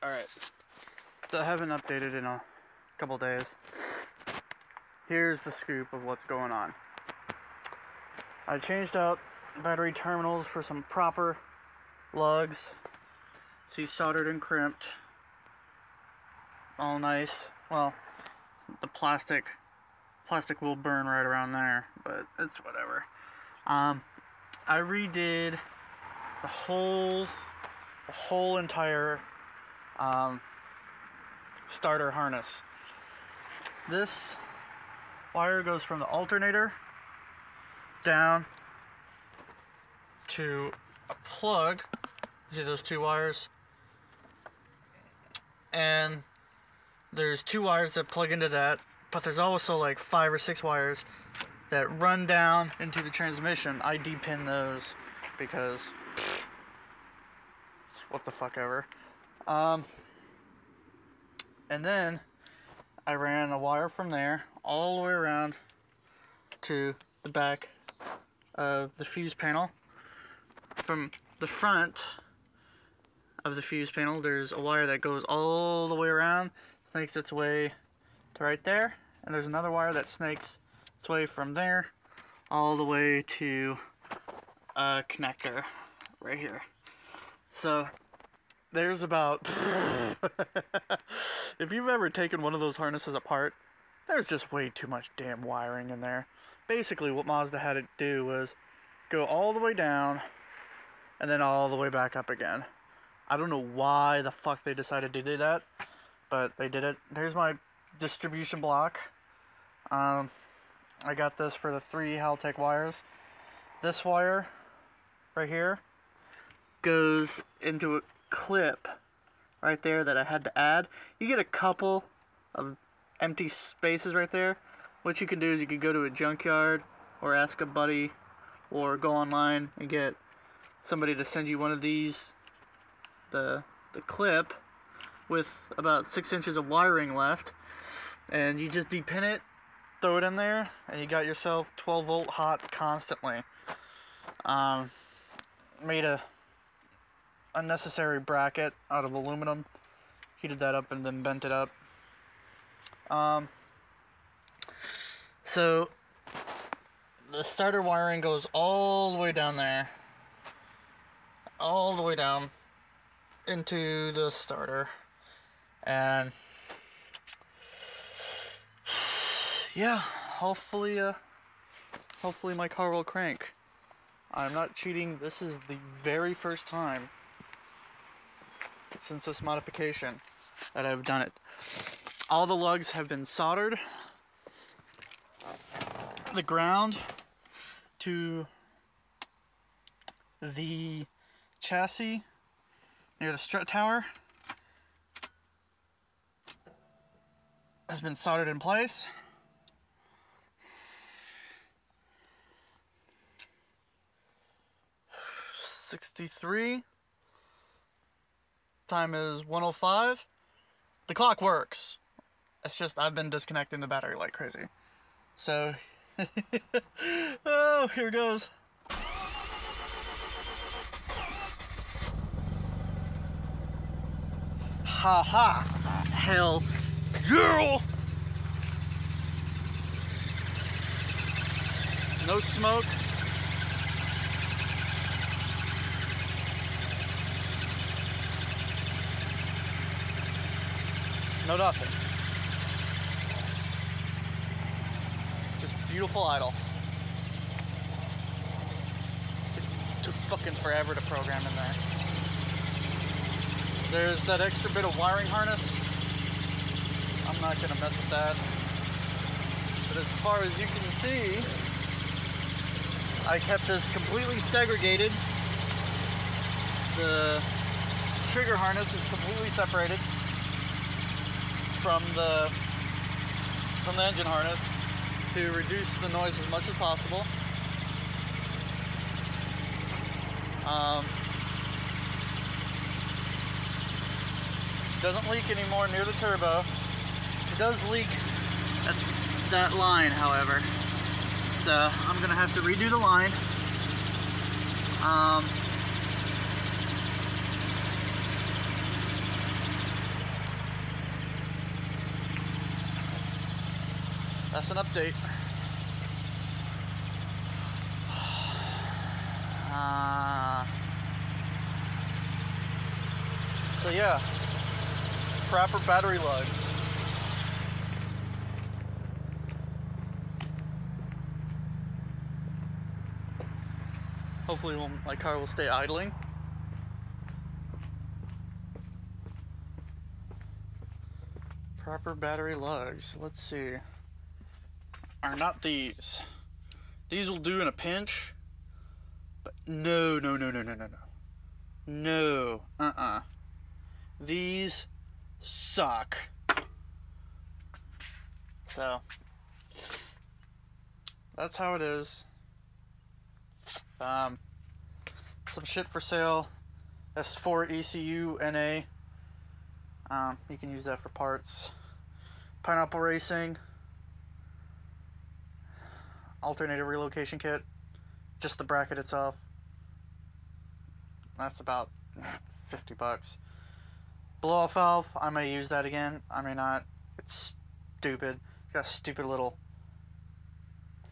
Alright, so I haven't updated in a couple days. Here's the scoop of what's going on. I changed out battery terminals for some proper lugs. See, soldered and crimped. All nice. Well, the plastic will burn right around there, but it's whatever. I redid the whole entire starter harness. This wire goes from the alternator down to a plug. See those two wires? And there's two wires that plug into that, but there's also like 5 or 6 wires that run down into the transmission. I depin those because what the fuck ever. And then I ran a wire from there all the way around to the back of the fuse panel. From the front of the fuse panel, there's a wire that goes all the way around, snakes its way to right there, and there's another wire that snakes its way from there all the way to a connector right here. So there's about if you've ever taken one of those harnesses apart, there's just way too much damn wiring in there. Basically what Mazda had it do was go all the way down and then all the way back up again. I don't know why the fuck they decided to do that, but they did it. There's my distribution block. I got this for the 3 haltech wires. This wire right here goes into a clip right there that I had to add. You get a couple of empty spaces right there. What you can do is you can go to a junkyard or ask a buddy or go online and get somebody to send you one of these, the clip with about 6 inches of wiring left, and you just depin it, throw it in there, and you got yourself 12 volt hot constantly. Made a unnecessary bracket out of aluminum, heated that up and then bent it up. So the starter wiring goes all the way down there, all the way down into the starter, and yeah, hopefully my car will crank. I'm not cheating. This is the very first time since this modification that I've done it. All the lugs have been soldered. The ground to the chassis near the strut tower has been soldered in place. .63. Time is 1:05. The clock works. It's just I've been disconnecting the battery like crazy. So, oh, here goes. Ha ha! Hell yeah! No smoke. No nothing. Just beautiful idle. It took fucking forever to program in there. There's that extra bit of wiring harness. I'm not gonna mess with that. But as far as you can see, I kept this completely segregated. The trigger harness is completely separated from the engine harness to reduce the noise as much as possible. Doesn't leak anymore near the turbo. It does leak at that line, however. So I'm gonna have to redo the line. that's an update. So yeah, proper battery lugs. Hopefully my car will stay idling. Proper battery lugs. Let's see. Are not these. These will do in a pinch. But no. No. These suck. So that's how it is. Some shit for sale. S4 ECU NA. You can use that for parts. Pineapple Racing. Alternator relocation kit. Just the bracket itself. That's about 50 bucks. Blow off valve. I may use that again. I may not. It's stupid. It's got a stupid little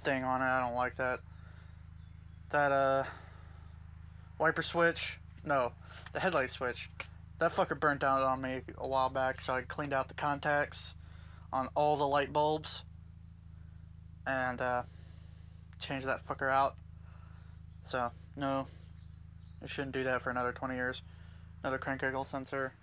thing on it. I don't like that. That wiper switch. No, the headlight switch. That fucker burnt out on me a while back, so I cleaned out the contacts on all the light bulbs and changed that fucker out. So, no, I shouldn't do that for another 20 years. Another crank angle sensor,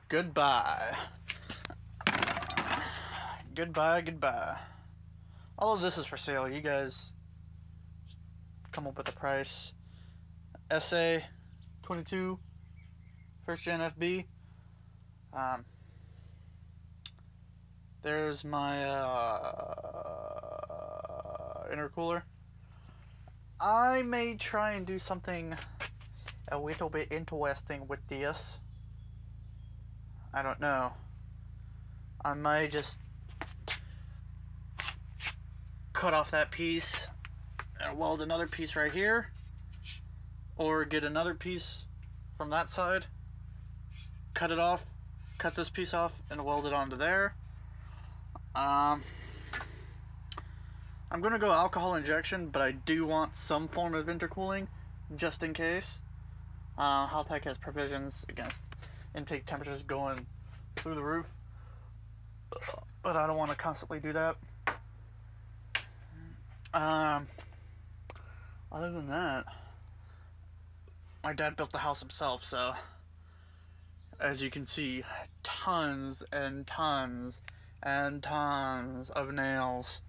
Goodbye. Goodbye. All of this is for sale. You guys come up with a price. SA 22 first gen FB. There's my intercooler. I may try and do something a little bit interesting with this. I don't know. I may just cut off that piece and weld another piece right here, or get another piece from that side, cut it off, cut this piece off, and weld it onto there. I'm gonna go alcohol injection, but I do want some form of intercooling, just in case. Haltech has provisions against intake temperatures going through the roof, but I don't want to constantly do that. Other than that, my dad built the house himself, so as you can see, tons and tons and tons of nails.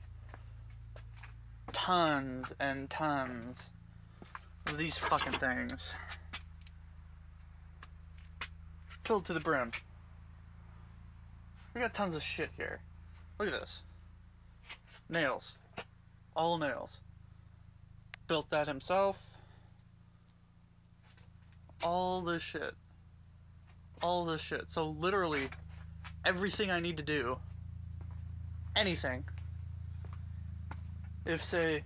Tons and tons of these fucking things. Filled to the brim. We got tons of shit here. Look at this. Nails. All nails. Built that himself. All this shit. So literally everything I need to do, anything, if say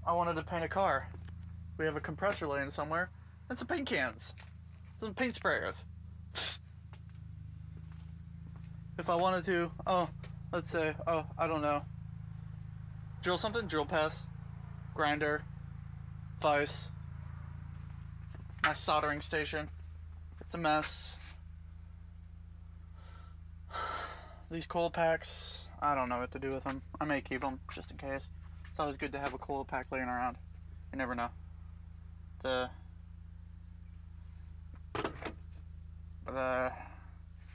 I wanted to paint a car, we have a compressor laying somewhere and some paint cans, some paint sprayers. If I wanted to, let's say, I don't know, drill something, drill press, grinder, vise, my soldering station. It's a mess. These coil packs, I don't know what to do with them. I may keep them just in case. It's always good to have a coil pack laying around. You never know. The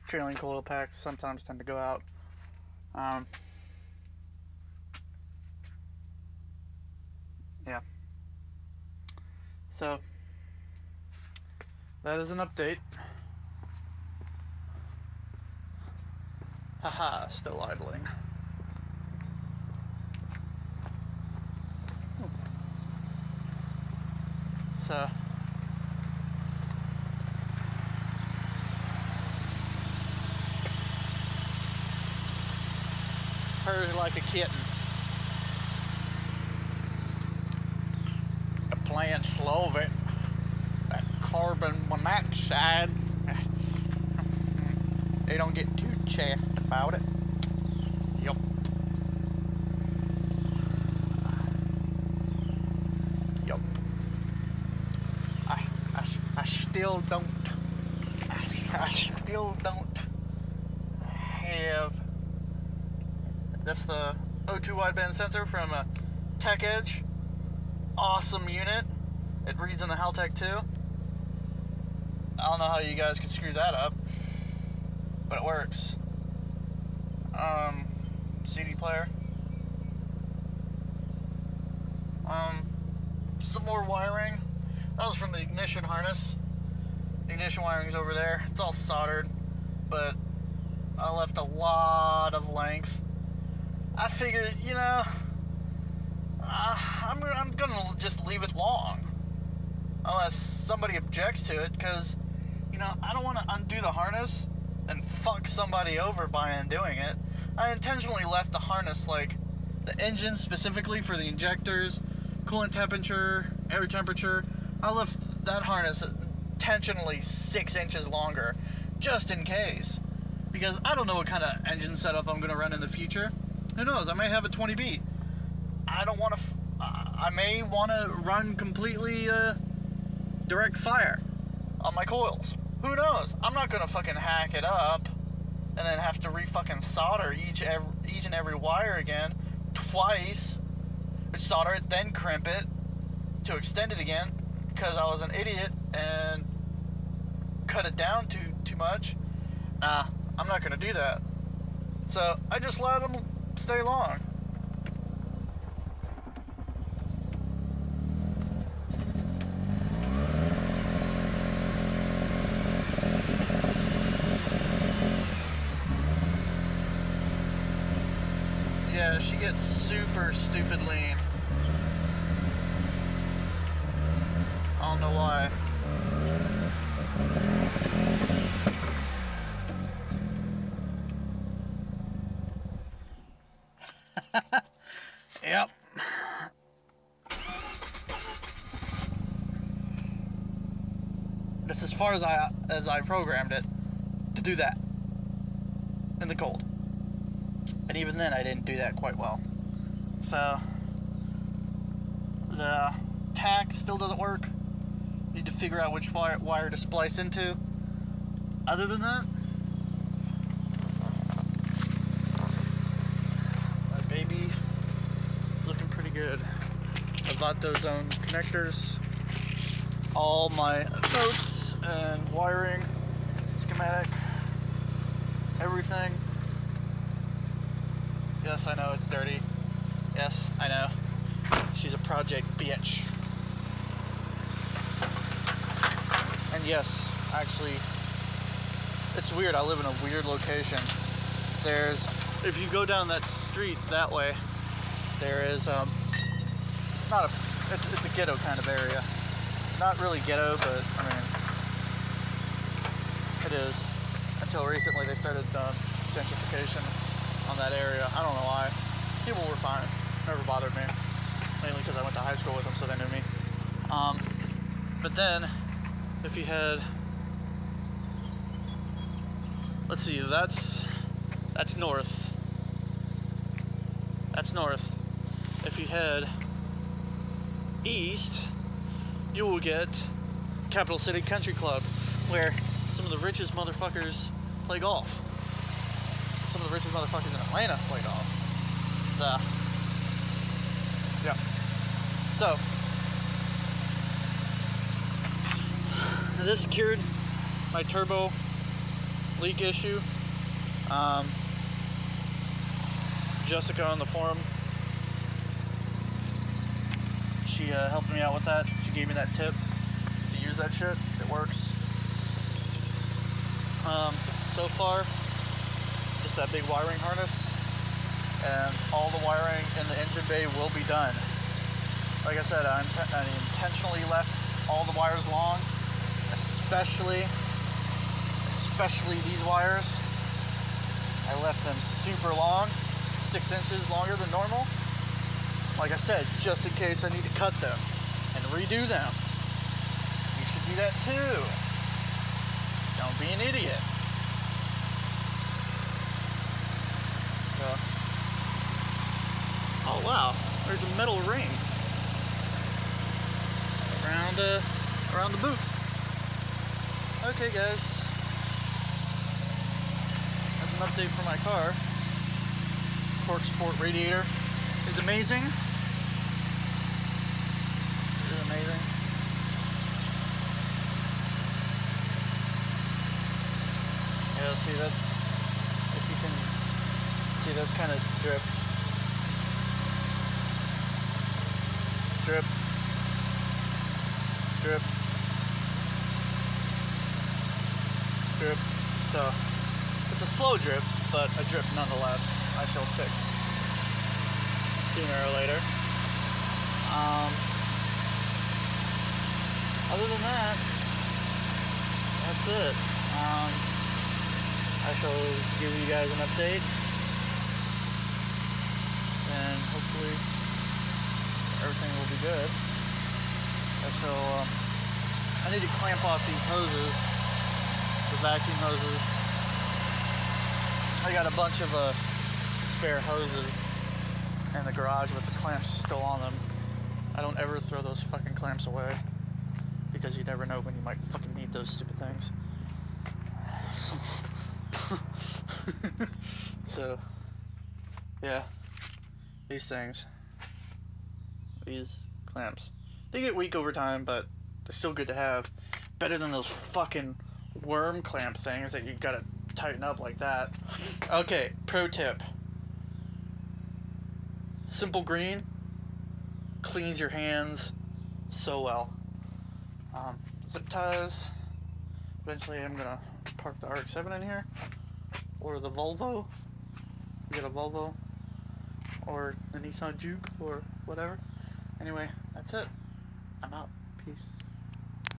trailing coil packs sometimes tend to go out. Yeah. So that is an update. Haha, still idling. So purrs like a kitten. The plants love it. That carbon monoxide. They don't get too chaffed. about it. Yup. Yup. I still don't. I still don't have. That's the O2 wideband sensor from Tech Edge. Awesome unit. It reads in the haltech too. I don't know how you guys could screw that up, but it works. CD player. Some more wiring. That was from the ignition harness. The ignition wiring's over there. It's all soldered, but I left a lot of length. I figured, you know, I'm gonna just leave it long, unless somebody objects to it, because, you know, I don't want to undo the harness and fuck somebody over by undoing it. I intentionally left the harness, like, the engine specifically for the injectors, coolant temperature, air temperature. I left that harness intentionally 6 inches longer, just in case. Because I don't know what kind of engine setup I'm going to run in the future. Who knows, I may have a 20B. I don't want to, I may want to run completely direct fire on my coils. Who knows? I'm not going to fucking hack it up and then have to re-fucking solder each and every wire again twice. Solder it, then crimp it to extend it again, because I was an idiot and cut it down too much. Nah, I'm not going to do that. So I just let them stay long. Yeah, she gets super stupid lean. I don't know why. Yep. That's as far as I programmed it to do that in the cold. And even then I didn't do that quite well. So the tack still doesn't work. Need to figure out which wire to splice into. Other than that, my baby looking pretty good. I bought those connectors. All my notes and wiring, schematic, everything. Yes, I know it's dirty. Yes, I know. She's a project bitch. And yes, actually, it's weird. I live in a weird location. There's, if you go down that street that way, there is it's a ghetto kind of area. Not really ghetto, but I mean, it is. Until recently, they started gentrification on that area. I don't know why. People were fine. Never bothered me. Mainly because I went to high school with them, so they knew me. But then, if you had, let's see, that's north. That's north. If you head east, you will get Capital City Country Club, where some of the richest motherfuckers play golf. Some of the richest motherfuckers in Atlanta play golf. So, yeah. So, this cured my turbo leak issue. Jessica on the forum, she helped me out with that. She gave me that tip to use that shit. It works. So far, just that big wiring harness, and all the wiring in the engine bay will be done. Like I said, I intentionally left all the wires long, especially these wires. I left them super long, 6 inches longer than normal. Like I said, just in case I need to cut them and redo them. You should do that too. Don't be an idiot. So. Oh wow, there's a metal ring around the boot. Okay guys, that's an update for my car. Torque Sport radiator is amazing. It is amazing. Yeah, see that's, if you can see, that's kind of drip. Drip. Drip. Drip. So, it's a slow drip, but a drip nonetheless. I shall fix sooner or later. Other than that, that's it. I shall give you guys an update, and hopefully everything will be good. I need to clamp off these hoses, the vacuum hoses. I got a bunch of spare hoses in the garage with the clamps still on them. I don't ever throw those fucking clamps away, because you never know when you might fucking need those stupid things. So, yeah, these things, these clamps, they get weak over time, but they're still good to have. Better than those fucking worm clamp things that you gotta tighten up like that. Okay, pro tip. Simple green cleans your hands so well. Zip ties. Eventually I'm gonna park the RX-7 in here, or the Volvo. Get a Volvo, or the Nissan Juke, or whatever. Anyway, that's it. I'm out. Peace.